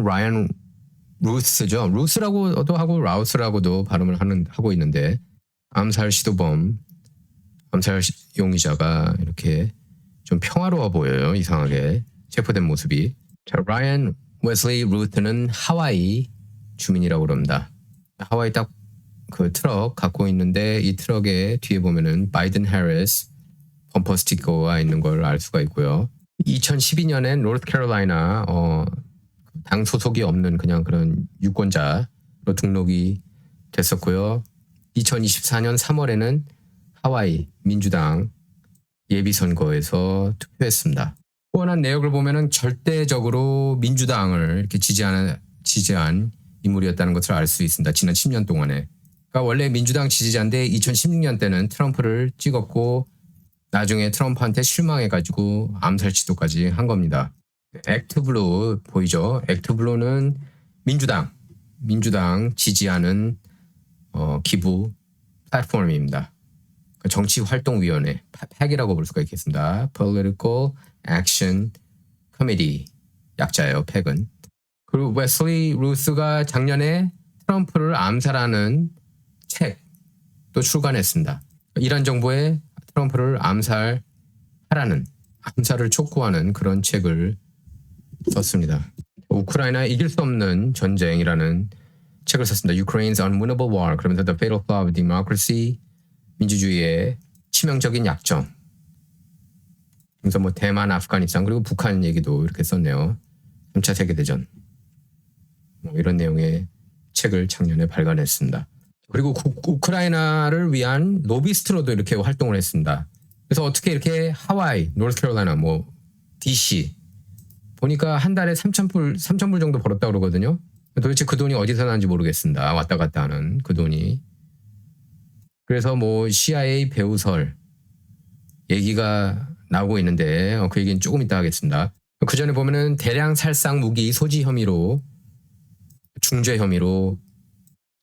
라이언 루스죠. 루스라고도 하고 라우스라고도 발음을 하고 있는데 암살 시도범, 암살 용의자가 이렇게 좀 평화로워 보여요. 이상하게 체포된 모습이. 자, 라이언 웨슬리 루스는 하와이 주민이라고 그럽니다. 하와이 딱 그 트럭 갖고 있는데 이 트럭에 뒤에 보면은 바이든 해리스 범퍼 스티커가 있는 걸 알 수가 있고요. 2012년엔 노스캐롤라이나 당 소속이 없는 그냥 그런 유권자로 등록이 됐었고요. 2024년 3월에는 하와이 민주당 예비선거에서 투표했습니다. 후원한 내역을 보면은 절대적으로 민주당을 이렇게 지지한 인물이었다는 것을 알 수 있습니다. 지난 10년 동안에. 그러니까 원래 민주당 지지자인데 2016년 때는 트럼프를 찍었고 나중에 트럼프한테 실망해가지고 암살 시도까지 한 겁니다. 액트블루 보이죠? 액트블루는 민주당 지지하는 기부 플랫폼입니다. 정치활동위원회, 팩이라고 볼 수가 있겠습니다. Political Action Committee 약자예요, 팩은. 그리고 웨슬리 루스가 작년에 트럼프를 암살하는 책도 출간했습니다. 이란 정부에 트럼프를 암살을 촉구하는 그런 책을 썼습니다. 우크라이나 이길 수 없는 전쟁이라는 책을 썼습니다. Ukraine's Unwinnable War. 그러면서 The Fatal Flaw of Democracy, 민주주의의 치명적인 약점. 그래서 뭐 대만, 아프가니스탄 그리고 북한 얘기도 이렇게 썼네요. 3차 세계대전. 이런 내용의 책을 작년에 발간했습니다. 그리고 우크라이나를 위한 로비스트로도 이렇게 활동을 했습니다. 그래서 어떻게 이렇게 하와이, 노스캐롤라이나, DC 보니까 한 달에 3,000불 정도 벌었다고 그러거든요. 도대체 그 돈이 어디서 나는지 모르겠습니다. 왔다 갔다 하는 그 돈이. 그래서 CIA 배우설 얘기가 나오고 있는데 그 얘기는 조금 이따 하겠습니다. 그 전에 보면은 대량 살상 무기 소지 혐의로 중죄 혐의로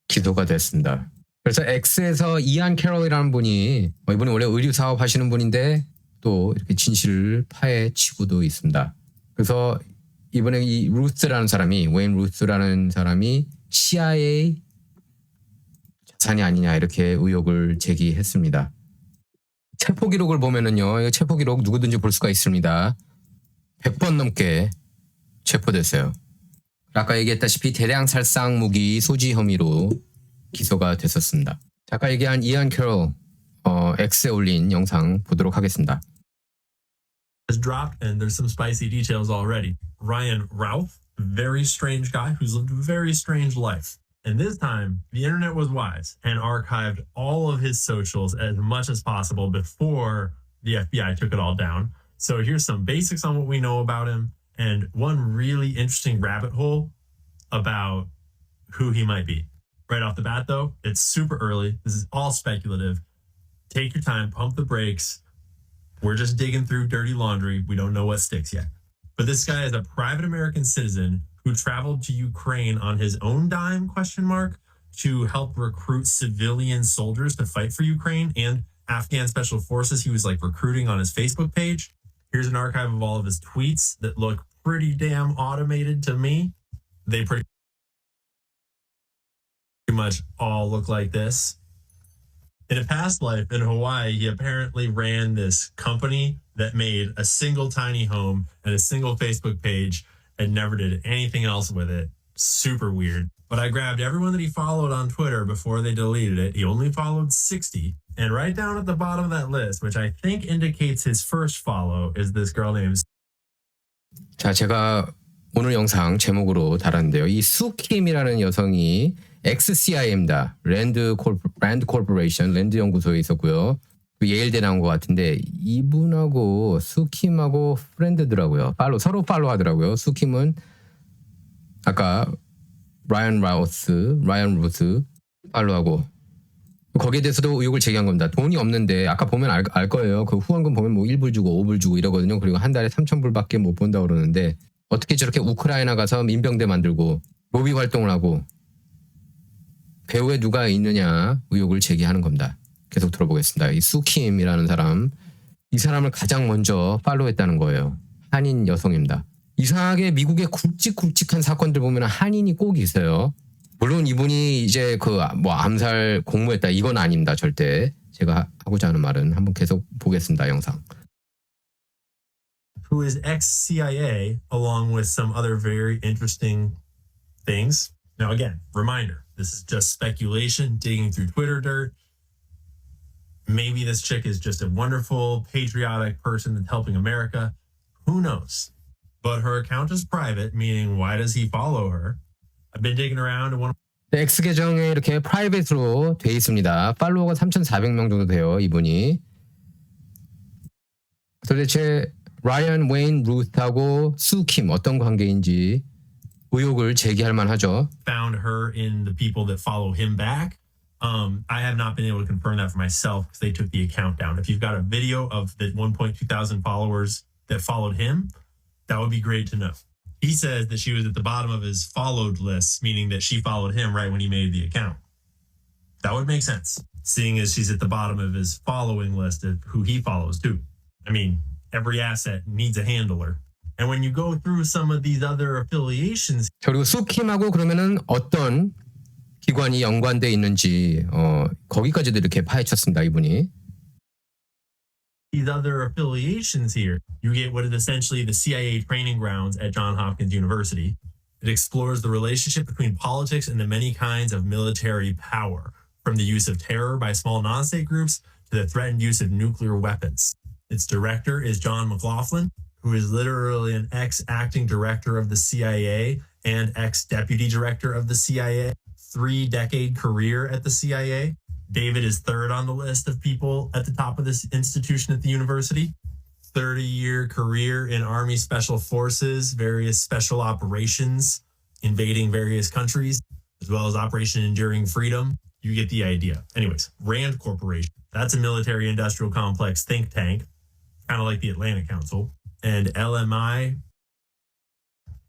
기소가 됐습니다. 그래서 X에서 이안 캐롤이라는 분이 이분이 원래 의류 사업 하시는 분인데 또 이렇게 진실을 파헤치고도 있습니다. 그래서 이번에 이 루스라는 사람이 웨인 루스라는 사람이 CIA 자산이 아니냐 이렇게 의혹을 제기했습니다. 체포 기록을 보면은요, 이 체포 기록 누구든지 볼 수가 있습니다. 100번 넘게 체포됐어요. 아까 얘기했다시피 대량 살상 무기 소지 혐의로 기소가 됐었습니다. 아까 얘기한 이안 캐롤 X에 올린 영상 보도록 하겠습니다. Has dropped and there's some spicy details already. Ryan Routh, very strange guy who's lived a very strange life. And this time, the internet was wise and archived all of his socials as much as possible before the FBI took it all down. So here's some basics on what we know about him and one really interesting rabbit hole about who he might be. Right off the bat, though, it's super early. This is all speculative. Take your time, pump the brakes. We're just digging through dirty laundry. We don't know what sticks yet. But this guy is a private American citizen who traveled to Ukraine on his own dime, to help recruit civilian soldiers to fight for Ukraine and Afghan special forces. He was recruiting on his Facebook page. Here's an archive of all of his tweets that look pretty damn automated to me. They pretty much all look like this. In a past life in Hawaii, he apparently ran this company that made a single tiny home and a single Facebook page and never did anything else with it. Super weird. But I grabbed everyone that he followed on Twitter before they deleted it. He only followed 60. And right down at the bottom of that list, which I think indicates his first follow, is this girl named. 자, 제가 오늘 영상 제목으로 달았는데요. 이 수킴이라는 여성이 XCIA입니다. 랜드 코퍼레이션, 랜드 연구소에 있었고요. 예일대 나온 것 같은데 이분하고 수킴하고 프렌드더라고요. 서로 팔로 하더라고요. 수킴은 아까 라이언 루스 팔로하고 거기에 대해서도 의혹을 제기한 겁니다. 돈이 없는데 아까 보면 알 거예요. 그 후원금 보면 1불 주고 5불 주고 이러거든요. 그리고 한 달에 3,000불밖에 못 본다고 그러는데 어떻게 저렇게 우크라이나 가서 민병대 만들고 로비 활동을 하고 배후에 누가 있느냐 의혹을 제기하는 겁니다. 계속 들어보겠습니다. 이 수킴이라는 사람, 이 사람을 가장 먼저 팔로우했다는 거예요. 한인 여성입니다. 이상하게 미국의 굵직굵직한 사건들 보면 한인이 꼭 있어요. 물론 이분이 이제 그 뭐 암살 공모했다 이건 아닙니다. 절대. 제가 하고자 하는 말은 한번 계속 보겠습니다. 영상. Who is ex-CIA, along with some other very interesting things. Now, again, reminder, this is just speculation, digging through Twitter dirt. Maybe this chick is just a wonderful, patriotic person that's helping America. Who knows? But her account is private, meaning why does he follow her? I've been digging around and one of X 계정에 이렇게 프라이빗으로 돼 있습니다. 팔로워가 3,400명 정도 돼요. 이분이. 도대체 라이언 웨인 루스하고 수킴 어떤 관계인지 의혹을 제기할 만하죠. found her in the people that follow him back. I have not been able to confirm that for myself because they took the account down. If you've got a video of the 1.2 thousand followers that followed him, that would be great to know. He says that she was at the bottom of his followed list, meaning that she followed him right when he made the account. That would make sense, seeing as she's at the bottom of his following list of who he follows too. I mean, every asset needs a handler. And when you go through some of these other affiliations, 그리고 수킴하고 그러면은 어떤 기관이 연관돼 있는지 거기까지도 이렇게 파헤쳤습니다. 이분이. these other affiliations here, you get what is essentially the CIA training grounds at Johns Hopkins University. It explores the relationship between politics and the many kinds of military power, from the use of terror by small non-state groups to the threatened use of nuclear weapons. Its director is John McLaughlin, who is literally an ex-acting director of the CIA and ex-deputy director of the CIA, 3-decade career at the CIA. David is third on the list of people at the top of this institution at the university. 30-year career in Army Special Forces, various special operations, invading various countries, as well as Operation Enduring Freedom. You get the idea. Anyways, RAND Corporation. That's a military industrial complex think tank, kind of like the Atlantic Council. And LMI,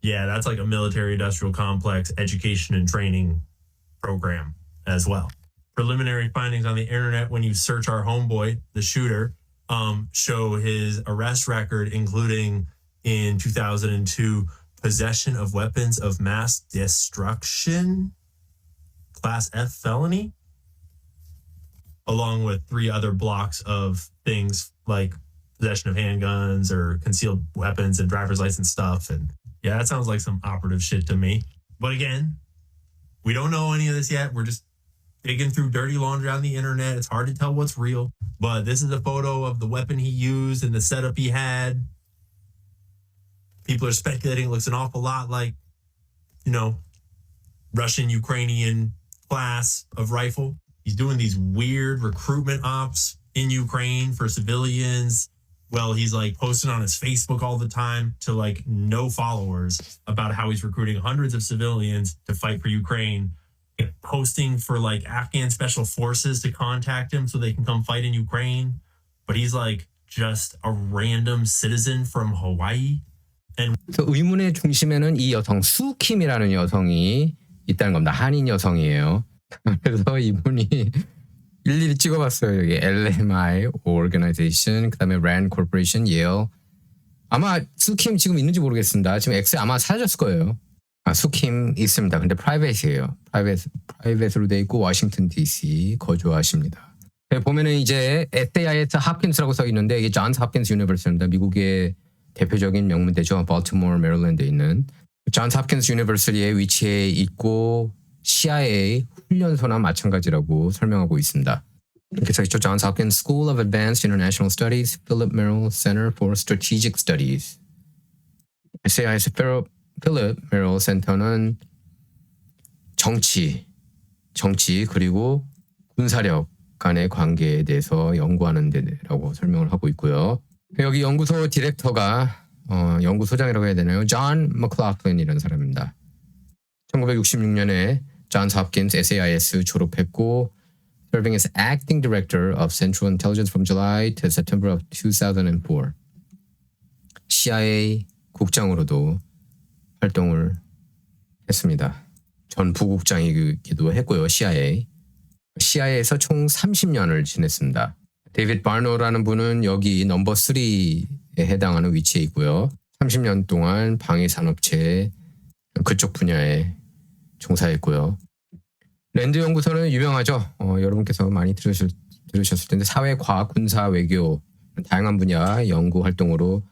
yeah, that's like a military industrial complex education and training program as well. Preliminary findings on the internet when you search our homeboy, the shooter, show his arrest record, including in 2002, possession of weapons of mass destruction, Class F felony, along with 3 other blocks of things like possession of handguns or concealed weapons and driver's license stuff. And yeah, that sounds like some operative shit to me. But again, we don't know any of this yet. We're just digging through dirty laundry on the internet. It's hard to tell what's real. But this is a photo of the weapon he used and the setup he had. People are speculating it looks an awful lot like, you know, Russian, Ukrainian class of rifle. He's doing these weird recruitment ops in Ukraine for civilians. Well, he's like posting on his Facebook all the time to like no followers about how he's recruiting hundreds of civilians to fight for Ukraine. Posting for like Afghan special forces to contact him so they can come fight in Ukraine. But he's like just a random citizen from Hawaii. And 그래서 의문의 중심에는 이 여성 수킴이라는 여성이 있다는 겁니다. 한인 여성이에요. 그래서 이분이 일일이 찍어봤어요. 여기 LMI Organization, 그다음에 RAND Corporation, Yale. 아마 수킴 지금 있는지 모르겠습니다. 지금 X에 아마 사라졌을 거예요. 수킴 있습니다. 근데 프라이빗이에요. 프라이빗으로 돼 있고 워싱턴 DC 거주하십니다. 보면은 이제 SAIS 홉킨스라고 써 있는데 이게 존스 홉킨스 유니버시티입니다. 미국의 대표적인 명문대죠. 발티모어 메릴랜드에 있는 존스 홉킨스 유니버시티에 위치해 있고 CIA 훈련소나 마찬가지라고 설명하고 있습니다. 이렇게 써 있죠. 존스 홉킨스 School of Advanced International Studies, Philip Merrill Center for Strategic Studies. SAIS 필립 메릴 센터는 정치 그리고 군사력 간의 관계에 대해서 연구하는 데라고 설명을 하고 있고요. 여기 연구소 디렉터가 연구소장이라고 해야 되나요? 존 맥클라플린이라는 사람입니다. 1966년에 존스 홉킨스 SAIS 졸업했고 serving as acting director of Central Intelligence from July to September of 2004. CIA 국장으로도 활동을 했습니다. 전 부국장이기도 했고요. CIA에서 총 30년을 지냈습니다. 데이비드 바노라는 분은 여기 넘버 3에 해당하는 위치에 있고요. 30년 동안 방위 산업체 그쪽 분야에 종사했고요. 랜드 연구소는 유명하죠. 여러분께서 많이 들으셨을 텐데 사회, 과학, 군사, 외교 다양한 분야 연구 활동으로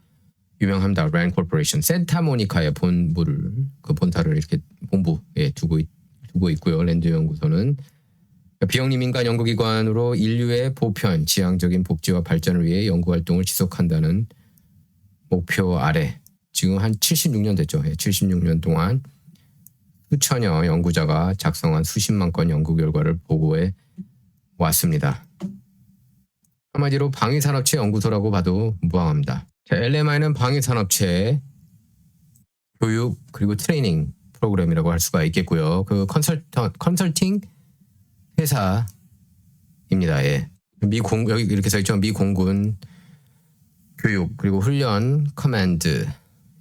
유명합니다. 랜드 코퍼레이션 샌타모니카의 본타를 이렇게 본부에 두고 있고요. 랜드 연구소는 비영리 민간 연구기관으로 인류의 보편, 지향적인 복지와 발전을 위해 연구 활동을 지속한다는 목표 아래 지금 한 76년 됐죠. 76년 동안 수천여 연구자가 작성한 수십만 건 연구 결과를 보고해 왔습니다. 한마디로 방위산업체 연구소라고 봐도 무방합니다. 자, LMI는 방위산업체 교육 그리고 트레이닝 프로그램이라고 할 수가 있겠고요. 그 컨설팅 회사입니다. 예. 여기 이렇게 써 있죠. 미 공군 교육 그리고 훈련 커맨드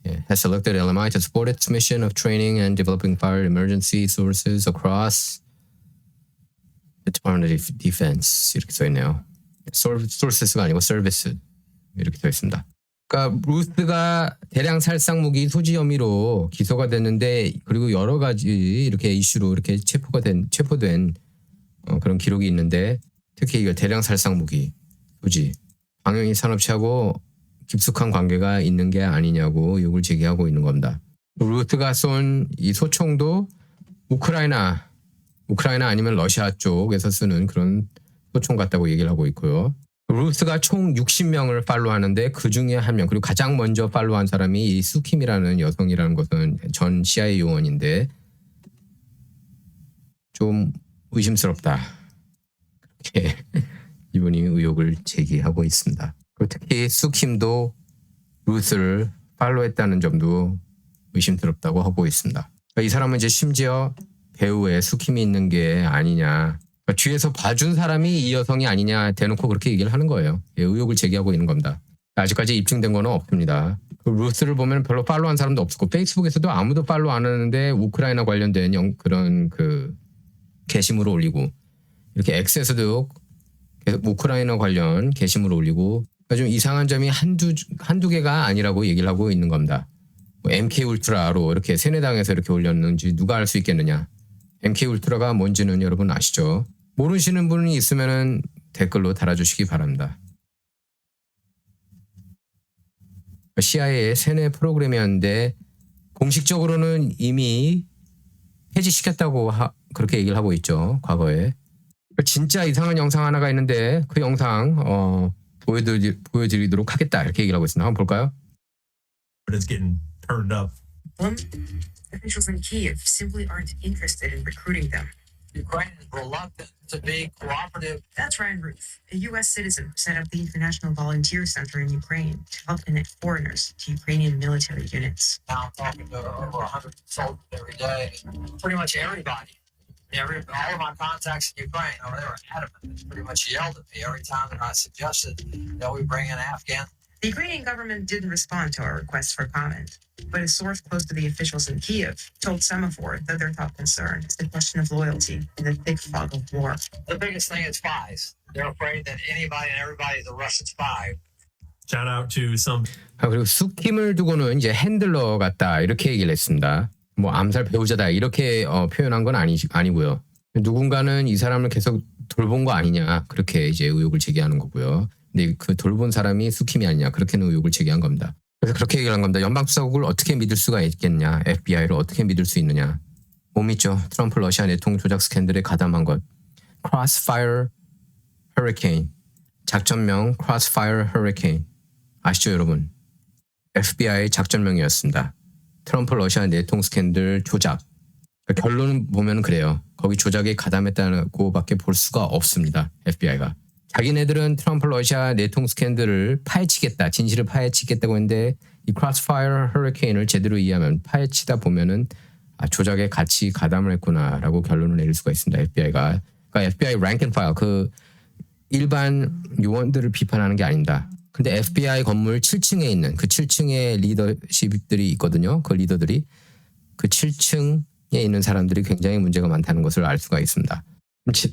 has selected LMI to support its mission of training and developing fire emergency sources across the Department of Defense 이렇게 써 있네요. sources가 아니고 service 이렇게 써 있습니다. 그러니까 루스가 대량 살상 무기 소지 혐의로 기소가 됐는데 그리고 여러 가지 이렇게 이슈로 이렇게 체포된 그런 기록이 있는데 특히 이거 대량 살상 무기 소지 방위 산업체하고 깊숙한 관계가 있는 게 아니냐고 의혹을 제기하고 있는 겁니다. 루스가 쏜 이 소총도 우크라이나 아니면 러시아 쪽에서 쓰는 그런 소총 같다고 얘기를 하고 있고요. 루스가 총 60명을 팔로우하는데 그 중에 한 명, 그리고 가장 먼저 팔로우한 사람이 이 수킴이라는 여성이라는 것은 전 CIA 요원인데 좀 의심스럽다. 그렇게 이분이 의혹을 제기하고 있습니다. 그리고 특히 수킴도 루스를 팔로우했다는 점도 의심스럽다고 하고 있습니다. 그러니까 이 사람은 이제 심지어 배우에 수킴이 있는 게 아니냐. 그러니까 뒤에서 봐준 사람이 이 여성이 아니냐 대놓고 그렇게 얘기를 하는 거예요. 예, 의혹을 제기하고 있는 겁니다. 아직까지 입증된 거는 없습니다. 그 루스를 보면 별로 팔로우한 사람도 없었고 페이스북에서도 아무도 팔로우 안 하는데 우크라이나 관련된 그런 그 게시물을 올리고 이렇게 X에서도 우크라이나 관련 게시물을 올리고 그러니까 좀 이상한 점이 한두 개가 아니라고 얘기를 하고 있는 겁니다. 뭐 MK 울트라로 이렇게 세뇌당해서 이렇게 올렸는지 누가 알 수 있겠느냐. MK 울트라가 뭔지는 여러분 아시죠? 모르시는 분이 있으면 댓글로 달아주시기 바랍니다. CIA의 세뇌 프로그램이었는데 공식적으로는 이미 폐지시켰다고 그렇게 얘기를 하고 있죠. 과거에. 진짜 이상한 영상 하나가 있는데 그 영상 보여드리도록 하겠다 이렇게 얘기를 하고 있습니다. 한번 볼까요? But it's getting turned up. Officials in Kyiv simply aren't interested in recruiting them. Ukraine is reluctant to be cooperative. That's Ryan Ruth, a U.S. citizen who set up the International Volunteer Center in Ukraine to help connect foreigners to Ukrainian military units. Now I'm talking to over 100 soldiers every day. Pretty much everybody. All of my contacts in Ukraine, they were adamant. They pretty much yelled at me every time that I suggested that we bring in Afghan. The Ukrainian government didn't respond to our request for comment, but a source close to the officials in Kyiv told Semaphore that their top concern is the question of loyalty in the thick fog of war. The biggest thing is spies. They're afraid that anybody and everybody is a Russian spy. Shout out to some 그리고 수킴을 두고는 이제 핸들러 같다 이렇게 얘기를 했습니다. 뭐 암살 배우자다 이렇게 표현한 건 아니고요. 누군가는 이 사람을 계속 돌본 거 아니냐 그렇게 이제 의혹을 제기하는 거고요. 근데 그 돌본 사람이 수킴이 아니냐 그렇게는 의혹을 제기한 겁니다. 그래서 그렇게 얘기를 한 겁니다. 연방수사국을 어떻게 믿을 수가 있겠냐, FBI를 어떻게 믿을 수 있느냐. 못 믿죠. 트럼프 러시아 내통 조작 스캔들에 가담한 것. Crossfire Hurricane, 작전명 Crossfire Hurricane 아시죠 여러분? FBI 작전명이었습니다. 트럼프 러시아 내통 스캔들 조작. 그러니까 결론은 보면 그래요. 거기 조작에 가담했다고밖에 볼 수가 없습니다. FBI가. 자기네들은 트럼프 러시아 내통 스캔들을 파헤치겠다, 진실을 파헤치겠다고 했는데 이 크로스파이어 허리케인을 제대로 이해하면 파헤치다 보면은 조작에 같이 가담을 했구나라고 결론을 내릴 수가 있습니다. FBI가. 그러니까 FBI rank and file 그 일반 요원들을 비판하는 게 아닙니다. 근데 FBI 건물 7층에 있는 그 7층에 리더십들이 있거든요. 그 리더들이 그 7층에 있는 사람들이 굉장히 문제가 많다는 것을 알 수가 있습니다.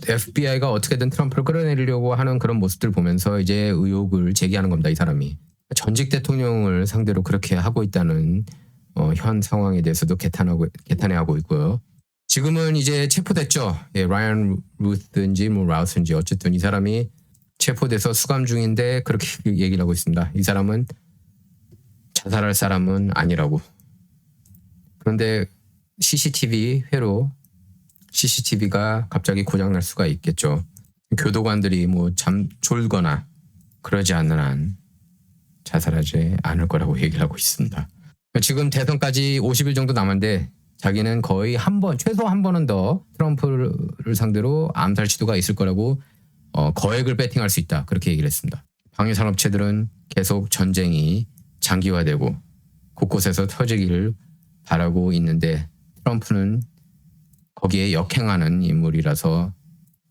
FBI가 어떻게든 트럼프를 끌어내리려고 하는 그런 모습들 보면서 이제 의혹을 제기하는 겁니다. 이 사람이. 전직 대통령을 상대로 그렇게 하고 있다는 현 상황에 대해서도 개탄해하고 있고요. 지금은 이제 체포됐죠. 예, 라이언 루스인지 뭐 라우스인지 어쨌든 이 사람이 체포돼서 수감 중인데 그렇게 얘기를 하고 있습니다. 이 사람은 자살할 사람은 아니라고. 그런데 CCTV 회로 CCTV가 갑자기 고장날 수가 있겠죠. 교도관들이 뭐 졸거나 그러지 않는 한 자살하지 않을 거라고 얘기를 하고 있습니다. 지금 대선까지 50일 정도 남았는데 자기는 거의 최소 한 번은 더 트럼프를 상대로 암살 시도가 있을 거라고 거액을 배팅할 수 있다. 그렇게 얘기를 했습니다. 방위산업체들은 계속 전쟁이 장기화되고 곳곳에서 터지기를 바라고 있는데 트럼프는 거기에 역행하는 인물이라서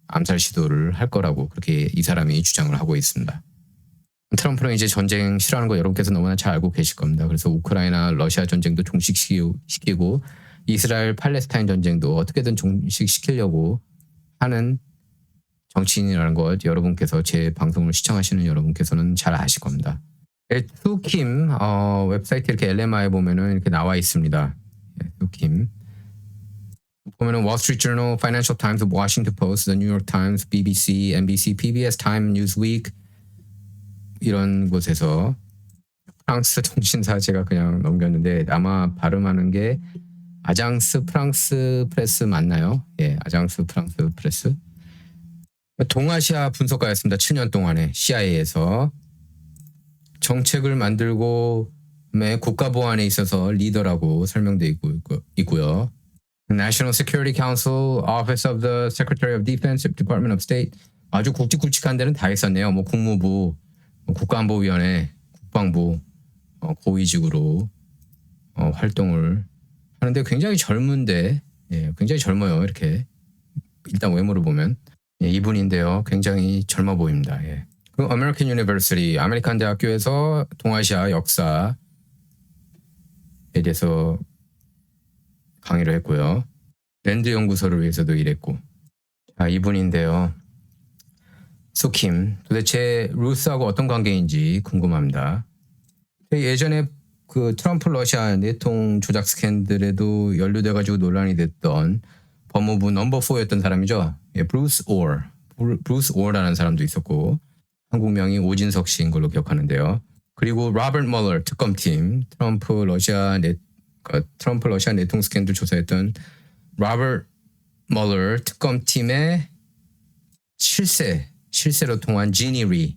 암살 시도를 할 거라고 그렇게 이 사람이 주장을 하고 있습니다. 트럼프는 이제 전쟁 싫어하는 거 여러분께서 너무나 잘 알고 계실 겁니다. 그래서 우크라이나 러시아 전쟁도 종식시키고 이스라엘 팔레스타인 전쟁도 어떻게든 종식시키려고 하는 정치인이라는 것 여러분께서 제 방송을 시청하시는 여러분께서는 잘 아실 겁니다. 수킴 웹사이트 이렇게 LMI에 보면은 이렇게 나와 있습니다. 수킴 보면은 Wall Street Journal, Financial Times, Washington Post, The New York Times, BBC, NBC, PBS Time, Newsweek 이런 곳에서 프랑스 통신사 제가 그냥 넘겼는데 아마 발음하는 게 아장스 프랑스 프레스 맞나요? 예, 아장스 프랑스 프레스. 동아시아 분석가였습니다. 7년 동안에 CIA에서 정책을 만들고 국가 보안에 있어서 리더라고 설명되어 있고요. National Security Council, Office of the Secretary of Defense, Department of State 아주 굵직굵직한 데는 다 있었네요. 뭐 국무부, 국가안보위원회, 국방부 고위직으으로 활동을 하는데 굉장히 젊은데 굉장히 젊어요. 이렇게 일단 외모를 보면 이분인데요. 굉장히 젊어 보입니다. 예. 그 American University, 아메리칸 대학교에서 동아시아 역사에 대해서 강의를 했고요. 랜드 연구소를 위해서도 일했고. 자, 이분인데요. 수킴. 도대체 루스하고 어떤 관계인지 궁금합니다. 예전에 그 트럼프 러시아 내통 조작 스캔들에도 연루돼가지고 논란이 됐던 법무부 넘버 4였던 사람이죠. 예, 브루스 오어라는 사람도 있었고 한국명이 오진석 씨인 걸로 기억하는데요. 그리고 로버트 멀러 특검팀 트럼프 러시아 내통 스캔들 조사했던 로버트 멀러 특검팀의 실세로 통한 지니 리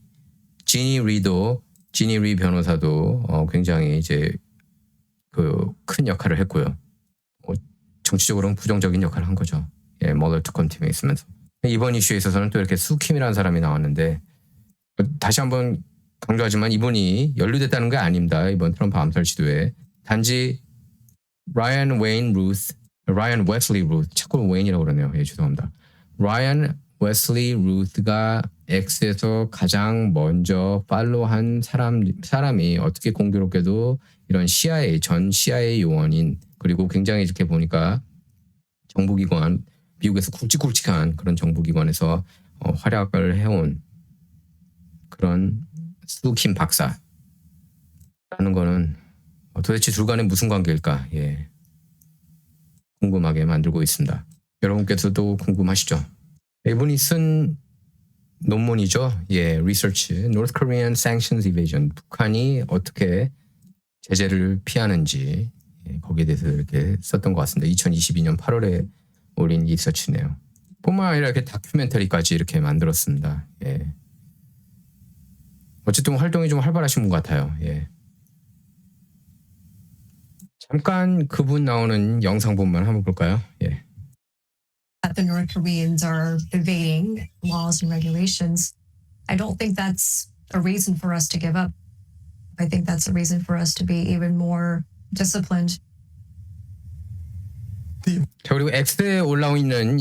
변호사도 굉장히 이제 그 큰 역할을 했고요. 정치적으로는 부정적인 역할을 한 거죠. 예, 멀러 특검팀에 있으면서. 이번 이슈에 있어서는 또 이렇게 수킴이라는 사람이 나왔는데 다시 한번 강조하지만 이분이 연루됐다는 게 아닙니다. 이번 트럼프 암살 시도에. 단지 라이언 웨슬리 루스 자꾸 웨인이라고 그러네요. 예, 죄송합니다. 라이언 웨슬리 루스가 X에서 가장 먼저 팔로우한 사람이 어떻게 공교롭게도 이런 전 CIA 요원인 그리고 굉장히 이렇게 보니까 정보기관 미국에서 굵직굵직한 그런 정보기관에서 활약을 해온 그런 수킴 박사라는 거는 도대체 둘 간에 무슨 관계일까? 예. 궁금하게 만들고 있습니다. 여러분께서도 궁금하시죠? 이분이 쓴 논문이죠. 예, 리서치. North Korean Sanctions Evasion. 북한이 어떻게 제재를 피하는지 거기에 대해서 이렇게 썼던 것 같습니다. 2022년 8월에 올린 리서치네요. 뿐만 아니라 이렇게 다큐멘터리까지 이렇게 만들었습니다. 예. 어쨌든 활동이 좀 활발하신 분 같아요. 예. 잠깐 그분 나오는 영상본만 한번 볼까요? 예. That the North Koreans are evading laws and regulations, I don't think that's a reason for us to give up. I think that's a reason for us to be even more disciplined. 자, 그리고 X에 올라오 있는